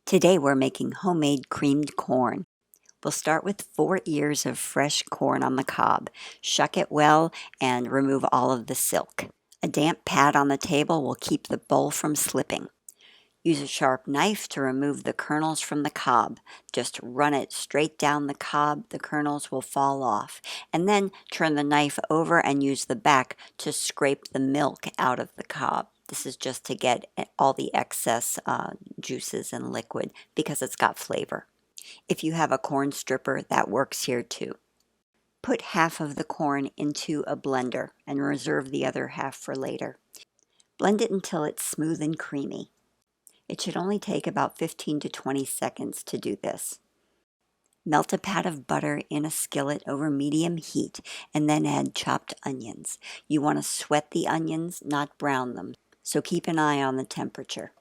Today we're making homemade creamed corn. We'll start with 4 ears of fresh corn on the cob. Shuck it well and remove all of the silk. A damp pad on the table will keep the bowl from slipping. Use a sharp knife to remove the kernels from the cob. Just run it straight down the cob, the kernels will fall off. And then turn the knife over and use the back to scrape the milk out of the cob. This is just to get all the excess juices and liquid because it's got flavor. If you have a corn stripper, that works here too. Put half of the corn into a blender and reserve the other half for later. Blend it until it's smooth and creamy. It should only take about 15 to 20 seconds to do this. Melt a pat of butter in a skillet over medium heat and then add chopped onions. You want to sweat the onions, not brown them, so keep an eye on the temperature.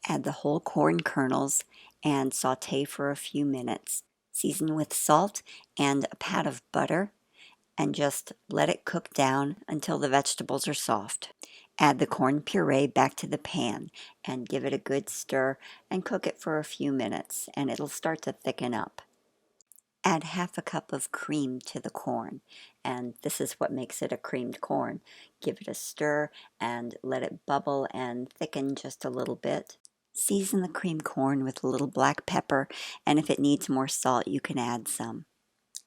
Add the whole corn kernels and saute for a few minutes. Season with salt and a pat of butter and just let it cook down until the vegetables are soft. Add the corn puree back to the pan and give it a good stir and cook it for a few minutes and it'll start to thicken up. Add half a cup of cream to the corn, and this is what makes it a creamed corn. Give it a stir and let it bubble and thicken just a little bit. Season the creamed corn with a little black pepper, and if it needs more salt, you can add some.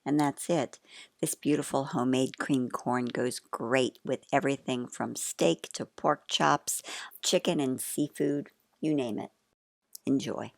And that's it. This beautiful homemade creamed corn goes great with everything from steak to pork chops, chicken and seafood, you name it. Enjoy.